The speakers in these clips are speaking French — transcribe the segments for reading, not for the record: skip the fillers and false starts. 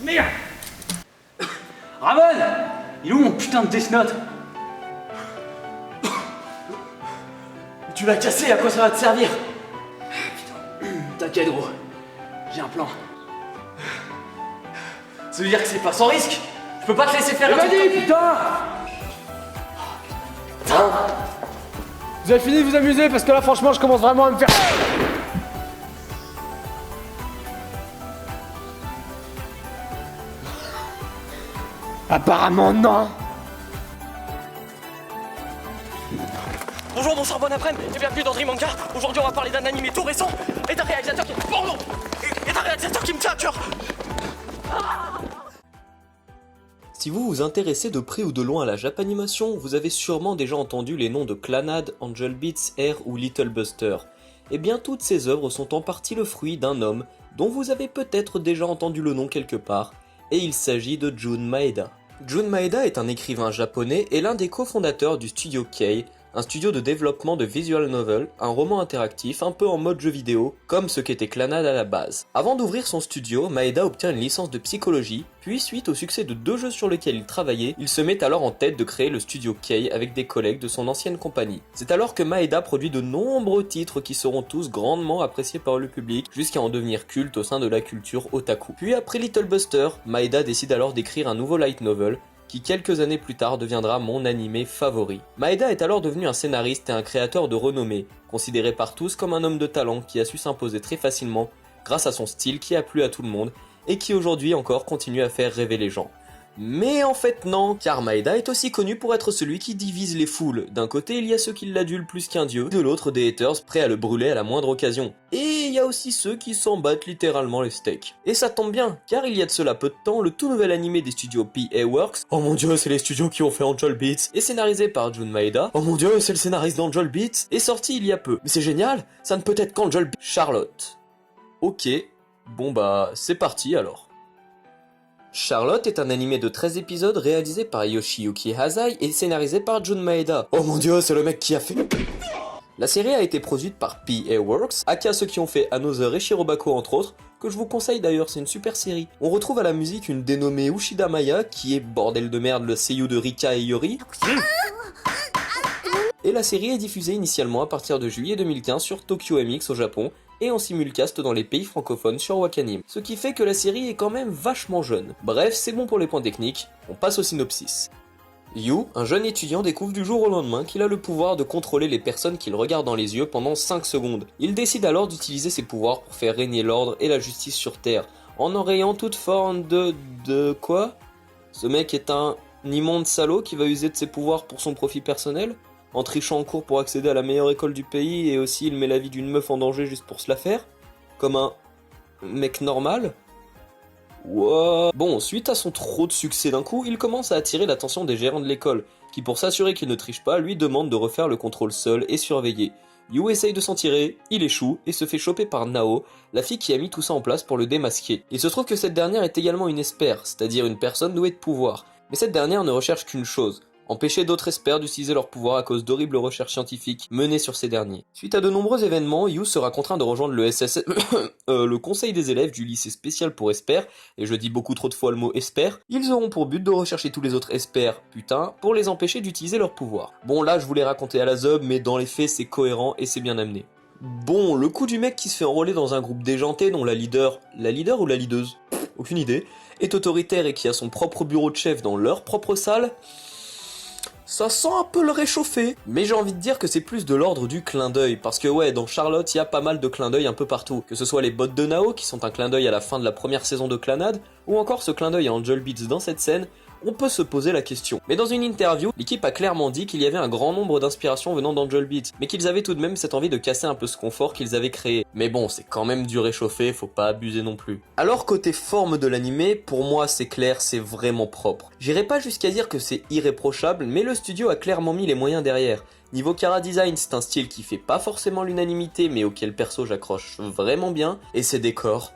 Merde. Raven, il est où mon putain de Death Note? Tu l'as cassé, à quoi ça va te servir? Putain, t'inquiète gros, j'ai un plan. Ça veut dire que c'est pas sans risque. Je peux pas te laisser faire un truc. Vas-y, putain. Vous avez fini de vous amuser parce que là franchement je commence vraiment à me faire... Apparemment non. Bonjour, bonsoir, bon après-midi et bienvenue dans Dream Manga. Aujourd'hui on va parler d'un animé tout récent et d'un réalisateur qui... Pardon. Et d'un réalisateur qui me tient à cœur. Si vous vous intéressez de près ou de loin à la Japanimation, vous avez sûrement déjà entendu les noms de Clannad, Angel Beats, Air ou Little Buster. Eh bien toutes ces œuvres sont en partie le fruit d'un homme dont vous avez peut-être déjà entendu le nom quelque part, et il s'agit de Jun Maeda. Jun Maeda est un écrivain japonais et l'un des cofondateurs du studio Kei, un studio de développement de visual novel, un roman interactif un peu en mode jeu vidéo, comme ce qu'était Clannad à la base. Avant d'ouvrir son studio, Maeda obtient une licence de psychologie, puis suite au succès de 2 jeux sur lesquels il travaillait, il se met alors en tête de créer le studio Kei avec des collègues de son ancienne compagnie. C'est alors que Maeda produit de nombreux titres qui seront tous grandement appréciés par le public, jusqu'à en devenir culte au sein de la culture otaku. Puis après Little Buster, Maeda décide alors d'écrire un nouveau light novel, qui quelques années plus tard deviendra mon animé favori. Maeda est alors devenu un scénariste et un créateur de renommée, considéré par tous comme un homme de talent qui a su s'imposer très facilement grâce à son style qui a plu à tout le monde et qui aujourd'hui encore continue à faire rêver les gens. Mais en fait non, car Maeda est aussi connu pour être celui qui divise les foules. D'un côté il y a ceux qui l'adulent plus qu'un dieu, de l'autre des haters prêts à le brûler à la moindre occasion. Et il y a aussi ceux qui s'en battent littéralement les steaks. Et ça tombe bien, car il y a de cela peu de temps, le tout nouvel animé des studios PA Works, oh mon dieu c'est les studios qui ont fait Angel Beats, et scénarisé par Jun Maeda, oh mon dieu c'est le scénariste d'Angel Beats, est sorti il y a peu. Mais c'est génial, ça ne peut être qu'Angel Beats. Charlotte. Ok, bon bah c'est parti alors. Charlotte est un animé de 13 épisodes réalisé par Yoshiyuki Hazai et scénarisé par Jun Maeda. Oh mon dieu, c'est le mec qui a fait... La série a été produite par PA Works, aka ceux qui ont fait Another et Shirobako entre autres, que je vous conseille d'ailleurs, c'est une super série. On retrouve à la musique une dénommée Ushida Maya, qui est bordel de merde le seiyuu de Rika et Yori. Et la série est diffusée initialement à partir de juillet 2015 sur Tokyo MX au Japon, et en simulcast dans les pays francophones sur Wakanim. Ce qui fait que la série est quand même vachement jeune. Bref, c'est bon pour les points techniques, on passe au synopsis. Yu, un jeune étudiant, découvre du jour au lendemain qu'il a le pouvoir de contrôler les personnes qu'il regarde dans les yeux pendant 5 secondes. Il décide alors d'utiliser ses pouvoirs pour faire régner l'ordre et la justice sur Terre, en enrayant toute forme de quoi? Ce mec est un immonde salaud qui va user de ses pouvoirs pour son profit personnel? En trichant en cours pour accéder à la meilleure école du pays, et aussi il met la vie d'une meuf en danger juste pour se la faire? Comme un mec normal? What? Bon, suite à son trop de succès d'un coup, il commence à attirer l'attention des gérants de l'école, qui pour s'assurer qu'il ne triche pas, lui demandent de refaire le contrôle seul et surveillé. Yu essaye de s'en tirer, il échoue, et se fait choper par Nao, la fille qui a mis tout ça en place pour le démasquer. Il se trouve que cette dernière est également une espère, c'est-à-dire une personne douée de pouvoir. Mais cette dernière ne recherche qu'une chose: empêcher d'autres experts d'utiliser leur pouvoir à cause d'horribles recherches scientifiques menées sur ces derniers. Suite à de nombreux événements, Yu sera contraint de rejoindre le SSS... le conseil des élèves du lycée spécial pour experts, et je dis beaucoup trop de fois le mot espère. Ils auront pour but de rechercher tous les autres experts, putain, pour les empêcher d'utiliser leur pouvoir. Bon là je vous l'ai raconté à la zob, mais dans les faits c'est cohérent et c'est bien amené. Bon, le coup du mec qui se fait enrôler dans un groupe déjanté dont la leader ou la leaduse, aucune idée, est autoritaire et qui a son propre bureau de chef dans leur propre salle, ça sent un peu le réchauffer. Mais j'ai envie de dire que c'est plus de l'ordre du clin d'œil, parce que ouais, dans Charlotte, il y a pas mal de clins d'œil un peu partout. Que ce soit les bottes de Nao, qui sont un clin d'œil à la fin de la première saison de Clannad, ou encore ce clin d'œil à Angel Beats dans cette scène, on peut se poser la question. Mais dans une interview, l'équipe a clairement dit qu'il y avait un grand nombre d'inspirations venant d'Angel Beats, mais qu'ils avaient tout de même cette envie de casser un peu ce confort qu'ils avaient créé. Mais bon, c'est quand même du réchauffé, faut pas abuser non plus. Alors côté forme de l'animé, pour moi c'est clair, c'est vraiment propre. J'irai pas jusqu'à dire que c'est irréprochable, mais le studio a clairement mis les moyens derrière. Niveau chara design, c'est un style qui fait pas forcément l'unanimité, mais auquel perso j'accroche vraiment bien, et ses décors.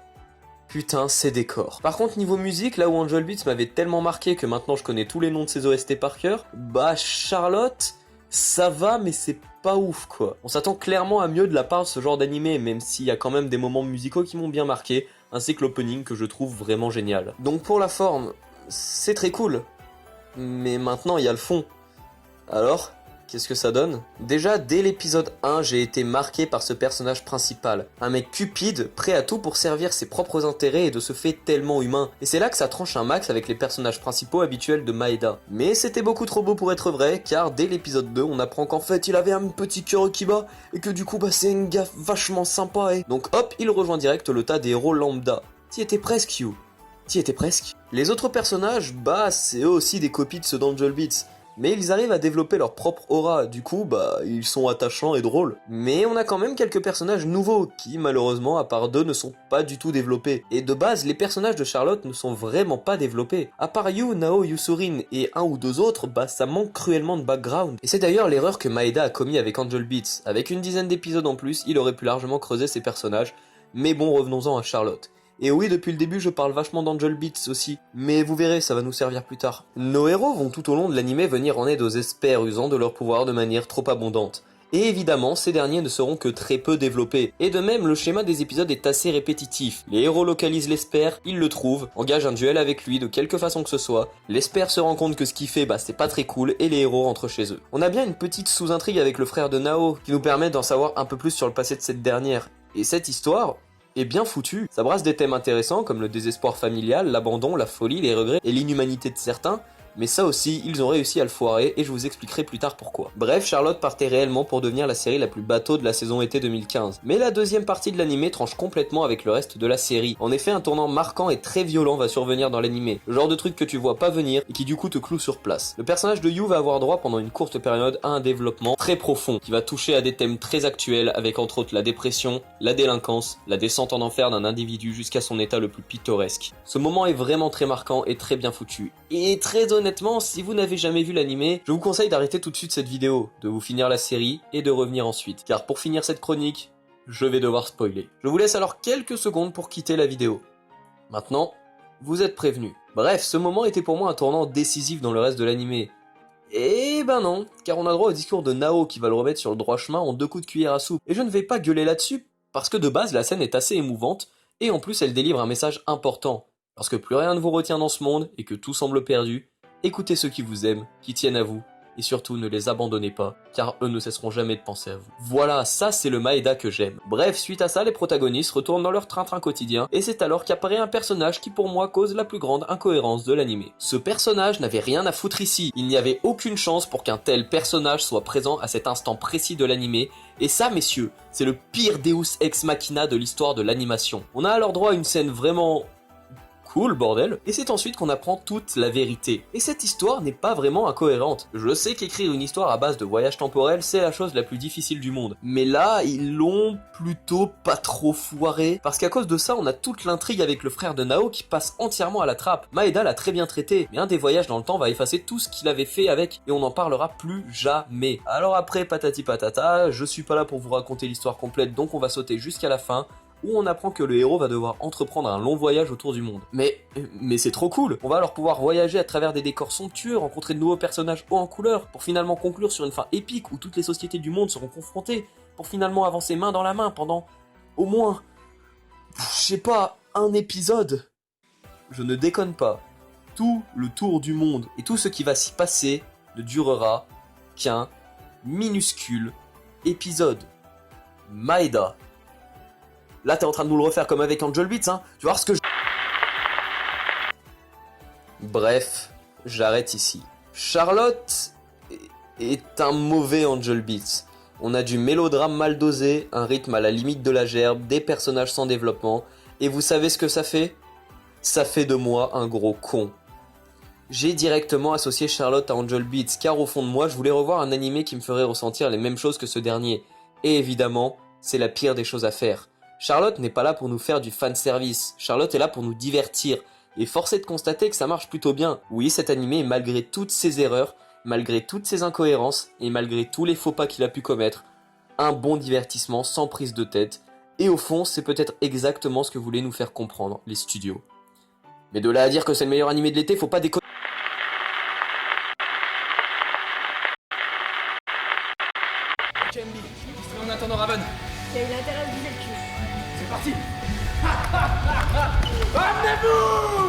Putain, ces décors. Par contre, niveau musique, là où Angel Beats m'avait tellement marqué que maintenant je connais tous les noms de ses OST par cœur, bah Charlotte, ça va, mais c'est pas ouf quoi. On s'attend clairement à mieux de la part de ce genre d'animé, même s'il y a quand même des moments musicaux qui m'ont bien marqué, ainsi que l'opening que je trouve vraiment génial. Donc pour la forme, c'est très cool, mais maintenant il y a le fond. Alors, qu'est-ce que ça donne? Déjà, dès l'épisode 1, j'ai été marqué par ce personnage principal. Un mec cupide, prêt à tout pour servir ses propres intérêts et de ce fait tellement humain. Et c'est là que ça tranche un max avec les personnages principaux habituels de Maeda. Mais c'était beaucoup trop beau pour être vrai, car dès l'épisode 2, on apprend qu'en fait, il avait un petit cœur qui bat, et que du coup, c'est un gars vachement sympa, et... Donc hop, il rejoint direct le tas des héros lambda. T'y étais presque, You. T'y étais presque. Les autres personnages, c'est eux aussi des copies de ceux d'Angel Beats. Mais ils arrivent à développer leur propre aura, du coup, ils sont attachants et drôles. Mais on a quand même quelques personnages nouveaux, qui malheureusement, à part d'eux, ne sont pas du tout développés. Et de base, les personnages de Charlotte ne sont vraiment pas développés. À part Yu, Nao, Yusurin et un ou deux autres, ça manque cruellement de background. Et c'est d'ailleurs l'erreur que Maeda a commis avec Angel Beats. Avec une dizaine d'épisodes en plus, il aurait pu largement creuser ses personnages. Mais bon, revenons-en à Charlotte. Et oui, depuis le début, je parle vachement d'Angel Beats aussi, mais vous verrez, ça va nous servir plus tard. Nos héros vont tout au long de l'anime venir en aide aux espers usant de leur pouvoir de manière trop abondante. Et évidemment, ces derniers ne seront que très peu développés. Et de même, le schéma des épisodes est assez répétitif. Les héros localisent l'esper, ils le trouvent, engagent un duel avec lui de quelque façon que ce soit, l'esper se rend compte que ce qu'il fait, c'est pas très cool, et les héros rentrent chez eux. On a bien une petite sous-intrigue avec le frère de Nao, qui nous permet d'en savoir un peu plus sur le passé de cette dernière. Et cette histoire... est bien foutu. Ça brasse des thèmes intéressants comme le désespoir familial, l'abandon, la folie, les regrets et l'inhumanité de certains, mais ça aussi, ils ont réussi à le foirer et je vous expliquerai plus tard pourquoi. Bref, Charlotte partait réellement pour devenir la série la plus bateau de la saison été 2015. Mais la deuxième partie de l'anime tranche complètement avec le reste de la série. En effet, un tournant marquant et très violent va survenir dans l'anime. Le genre de truc que tu vois pas venir et qui du coup te cloue sur place. Le personnage de Yu va avoir droit pendant une courte période à un développement très profond qui va toucher à des thèmes très actuels avec entre autres la dépression, la délinquance, la descente en enfer d'un individu jusqu'à son état le plus pittoresque. Ce moment est vraiment très marquant et très bien foutu. Et très honnêtement, si vous n'avez jamais vu l'anime, je vous conseille d'arrêter tout de suite cette vidéo, de vous finir la série et de revenir ensuite. Car pour finir cette chronique, je vais devoir spoiler. Je vous laisse alors quelques secondes pour quitter la vidéo. Maintenant, vous êtes prévenus. Bref, ce moment était pour moi un tournant décisif dans le reste de l'anime. Et non, car on a droit au discours de Nao qui va le remettre sur le droit chemin en 2 coups de cuillère à soupe. Et je ne vais pas gueuler là-dessus, parce que de base la scène est assez émouvante, et en plus elle délivre un message important. Lorsque plus rien ne vous retient dans ce monde, et que tout semble perdu, écoutez ceux qui vous aiment, qui tiennent à vous, et surtout ne les abandonnez pas, car eux ne cesseront jamais de penser à vous. Voilà, ça c'est le Maeda que j'aime. Bref, suite à ça, les protagonistes retournent dans leur train-train quotidien, et c'est alors qu'apparaît un personnage qui pour moi cause la plus grande incohérence de l'anime. Ce personnage n'avait rien à foutre ici, il n'y avait aucune chance pour qu'un tel personnage soit présent à cet instant précis de l'anime, et ça messieurs, c'est le pire Deus Ex Machina de l'histoire de l'animation. On a alors droit à une scène vraiment... cool bordel, et c'est ensuite qu'on apprend toute la vérité. Et cette histoire n'est pas vraiment incohérente. Je sais qu'écrire une histoire à base de voyage temporel, c'est la chose la plus difficile du monde. Mais là, ils l'ont plutôt pas trop foiré, parce qu'à cause de ça, on a toute l'intrigue avec le frère de Nao qui passe entièrement à la trappe. Maeda l'a très bien traité, mais un des voyages dans le temps va effacer tout ce qu'il avait fait avec, et on n'en parlera plus jamais. Alors après, patati patata, je suis pas là pour vous raconter l'histoire complète, donc on va sauter jusqu'à la fin, où on apprend que le héros va devoir entreprendre un long voyage autour du monde. Mais c'est trop cool. On va alors pouvoir voyager à travers des décors somptueux, rencontrer de nouveaux personnages hauts en couleur, pour finalement conclure sur une fin épique où toutes les sociétés du monde seront confrontées, pour finalement avancer main dans la main pendant au moins, je sais pas, un épisode. Je ne déconne pas. Tout le tour du monde et tout ce qui va s'y passer ne durera qu'un minuscule épisode. Maeda. Là, t'es en train de nous le refaire comme avec Angel Beats, hein. Tu vois ce que je... Bref, j'arrête ici. Charlotte est un mauvais Angel Beats. On a du mélodrame mal dosé, un rythme à la limite de la gerbe, des personnages sans développement, et vous savez ce que ça fait? Ça fait de moi un gros con. J'ai directement associé Charlotte à Angel Beats, car au fond de moi, je voulais revoir un animé qui me ferait ressentir les mêmes choses que ce dernier. Et évidemment, c'est la pire des choses à faire. Charlotte n'est pas là pour nous faire du fanservice, Charlotte est là pour nous divertir, et force est de constater que ça marche plutôt bien. Oui, cet animé, malgré toutes ses erreurs, malgré toutes ses incohérences, et malgré tous les faux pas qu'il a pu commettre, un bon divertissement sans prise de tête, et au fond, c'est peut-être exactement ce que voulaient nous faire comprendre les studios. Mais de là à dire que c'est le meilleur animé de l'été, faut pas déconner. Ok, qui a eu l'intérêt à se viser le cul. C'est parti. Amenez-vous.